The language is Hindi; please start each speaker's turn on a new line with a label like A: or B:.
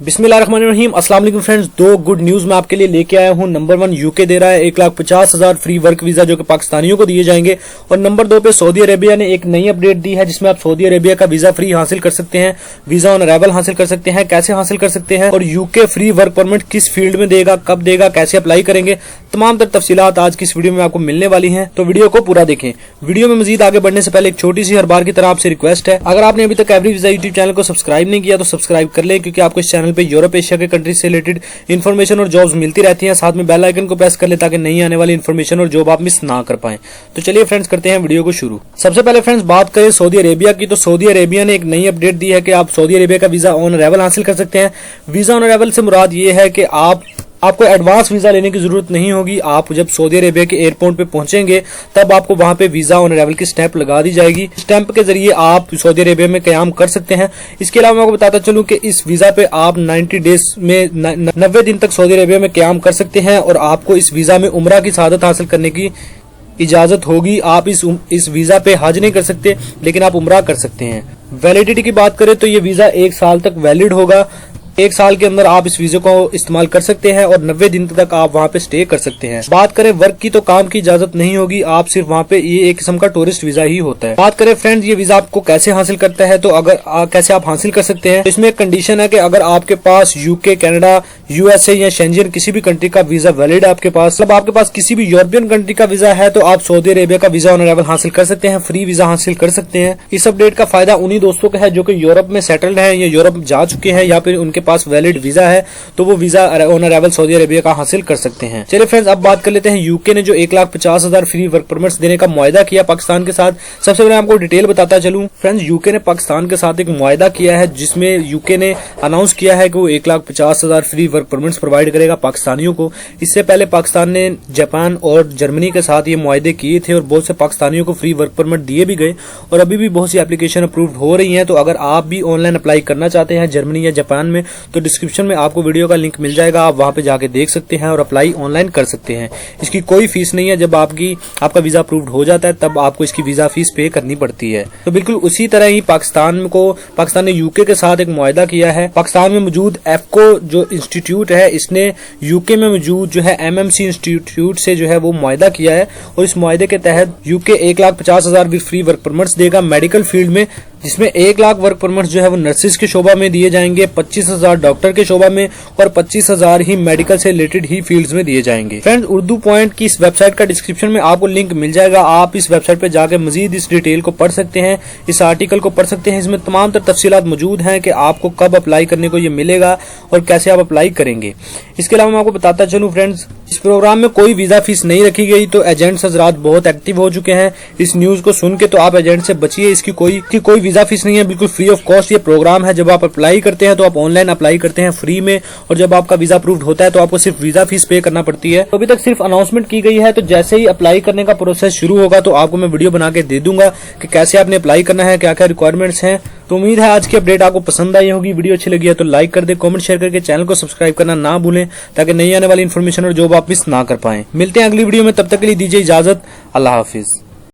A: बिस्मिल्लाहिर्रहमानिर्रहीम। अस्सलाम वालेकुम फ्रेंड्स, दो गुड न्यूज मैं आपके लिए लेके आया हूं। नंबर 1, यूके दे रहा है 1,50,000 फ्री वर्क वीजा जो कि पाकिस्तानियों को दिए जाएंगे। और नंबर 2 पे सऊदी अरेबिया ने एक नई अपडेट दी है जिसमें आप सऊदी अरेबिया का वीजा फ्री हासिल कर सकते हैं, वीजा ऑन अराइवल हासिल कर सकते हैं। कैसे हासिल कर सकते हैं और यूके फ्री वर्क परमिट किस फील्ड में देगा, कब देगा, कैसे अप्लाई करेंगे, तमाम तर तफसीलात आज की इस वीडियो में आपको मिलने वाली हैं, तो वीडियो को पूरा देखें। वीडियो में मजीद आगे बढ़ने से पहले एक छोटी सी हर बार की तरह आपसे रिक्वेस्ट है, अगर आपने अभी तक एवरी वीजा यूट्यूब चैनल को सब्सक्राइब नहीं किया तो सब्सक्राइब कर लें, क्योंकि आपको इस चैनल पे यूरोप एशिया के कंट्रीज से रिलेटेड इन्फॉर्मेशन और जॉब्स मिलती रहती हैं। साथ में बेल आइकन को प्रेस कर ले ताकि नई आने वाली इन्फॉर्मेशन और जॉब आप मिस ना कर पाएं। तो चलिए फ्रेंड्स, करते हैं वीडियो को शुरू। सबसे पहले फ्रेंड्स बात करें सऊदी अरेबिया की, तो सऊदी अरेबिया ने एक नई अपडेट दी है कि आप सऊदी अरेबिया का वीजा ऑन अराइवल हासिल कर सकते हैं। वीजा ऑन अराइवल से मुराद ये है कि आपको एडवांस वीजा लेने की जरूरत नहीं होगी। आप जब सऊदी अरेबिया के एयरपोर्ट पे पहुंचेंगे तब आपको वहां पे वीजा ऑन अराइवल की स्टैंप लगा दी जाएगी। स्टैंप के जरिए आप सऊदी अरेबिया में कयाम कर सकते हैं। इसके अलावा मैं आपको बताता चलूं कि इस वीजा पे आप 90 डेज में 90 दिन तक सऊदी अरेबिया में कयाम कर सकते हैं और आपको इस वीजा में उम्रा की शहादत हासिल करने की इजाजत होगी। आप इस वीजा पे हज नहीं कर सकते, लेकिन आप उम्रा कर सकते हैं। वैलिडिटी की बात करें तो ये वीजा 1 साल तक वैलिड होगा। 1 साल के अंदर आप इस वीजा को इस्तेमाल कर सकते हैं और 90 दिन तक आप वहां पे स्टे कर सकते हैं। बात करें वर्क की तो काम की इजाजत नहीं होगी, आप सिर्फ वहां पे ये एक किस्म का टूरिस्ट वीजा ही होता है। बात करें फ्रेंड्स ये वीजा आपको कैसे हासिल करता है, तो अगर कैसे आप हासिल कर सकते हैं, तो इसमें एक कंडीशन है कि अगर आपके पास यूके, कनाडा, यूएसए या शेंजन किसी भी कंट्री का वीजा वैलिड है आपके पास, मतलब आपके पास किसी भी यूरोपियन कंट्री का वीजा है, तो आप सऊदी अरेबिया का वीजा ऑन अराइवल हासिल कर सकते हैं, फ्री वीजा हासिल कर सकते हैं। इस अपडेट का फायदा उन्हीं दोस्तों का है जो कि यूरोप में सेटल्ड है या यूरोप जा चुके हैं या फिर उनके पास वैलिड वीजा है, तो वो visa on arrival Saudi Arabia का हासिल कर सकते हैं। चलिए फ्रेंड्स, अब बात कर लेते हैं यूके ने जो 1,50,000 फ्री वर्क परमिट्स देने का मुआहदा किया पाकिस्तान के साथ। सबसे पहले आपको डिटेल बताता चलूं फ्रेंड्स, यूके ने पाकिस्तान के साथ एक मुआहदा किया है जिसमें यूके ने अनाउंस किया है कि वो 1,50,000 फ्री वर्क परमिट्स प्रोवाइड करेगा पाकिस्तानियों को। इससे पहले पाकिस्तान ने जापान और जर्मनी के साथ ये मुआहदे किए थे और बहुत से पाकिस्तानियों को फ्री वर्क परमिट दिए भी गए और अभी भी बहुत सी एप्लीकेशन अप्रूव हो रही है। तो अगर आप भी ऑनलाइन अप्लाई करना चाहते हैं जर्मनी या जापान में, तो डिस्क्रिप्शन में आपको वीडियो का लिंक मिल जाएगा, आप वहां पे जाके देख सकते हैं और अप्लाई ऑनलाइन कर सकते हैं। इसकी कोई फीस नहीं है। जब आपका वीजा अप्रूव्ड हो जाता है तब आपको इसकी वीजा फीस पे करनी पड़ती है। तो बिल्कुल उसी तरह ही पाकिस्तान ने यूके के साथ एक मुआहदा किया है। पाकिस्तान में मौजूद एफको जो इंस्टीट्यूट है, इसने यूके में मौजूद जो है एमएमसी इंस्टीट्यूट से जो है वो मुआहदा किया है और इस मुआहदे के तहत यूके 1,50,000 फ्री वर्क परमिट्स देगा मेडिकल फील्ड में, जिसमें 1 लाख वर्क परमिट जो है वो नर्सिस के शोबा में दिए जाएंगे, 25,000 डॉक्टर के शोबा में और 25,000 ही मेडिकल से रिलेटेड ही फील्ड्स में दिए जाएंगे। फ्रेंड्स, उर्दू पॉइंट की इस वेबसाइट का डिस्क्रिप्शन में आपको लिंक मिल जाएगा, आप इस वेबसाइट पे जाकर मजीद इस डिटेल को पढ़ सकते हैं, इस आर्टिकल को पढ़ सकते हैं। इसमें तमाम तर तफसीलात मौजूद हैं कि आपको कब अप्लाई करने को ये मिलेगा और कैसे आप अप्लाई करेंगे। इसके अलावा मैं आपको बताता चलूं फ्रेंड्स, इस प्रोग्राम में कोई वीजा फीस नहीं रखी गई, तो एजेंट्स हजरात बहुत एक्टिव हो चुके हैं। इस न्यूज को सुन के तो आप एजेंट से बचिए, इसकी कोई वीजा फीस नहीं है, बिल्कुल फ्री ऑफ कॉस्ट ये प्रोग्राम है। जब आप अप्लाई करते हैं तो आप ऑनलाइन अप्लाई करते हैं फ्री में, और जब आपका वीजा अप्रूव्ड होता है तो आपको सिर्फ वीजा फीस पे करना पड़ती है। तो अभी तक सिर्फ अनाउंसमेंट की गई है, तो जैसे ही अप्लाई करने का प्रोसेस शुरू होगा तो आपको मैं वीडियो बना के दे दूंगा कि कैसे आपने अप्लाई करना है, क्या क्या रिक्वायरमेंट्स हैं। तो उम्मीद है आज की अपडेट आपको पसंद आई होगी। वीडियो अच्छी लगी है तो लाइक कर दे, कमेंट शेयर करके चैनल को सब्सक्राइब करना ना भूलें ताकि नई आने वाली इन्फॉर्मेशन और जॉब आप मिस ना कर पाएं। मिलते हैं अगली वीडियो में, तब तक के लिए दीजिए इजाजत। अल्लाह हाफिज।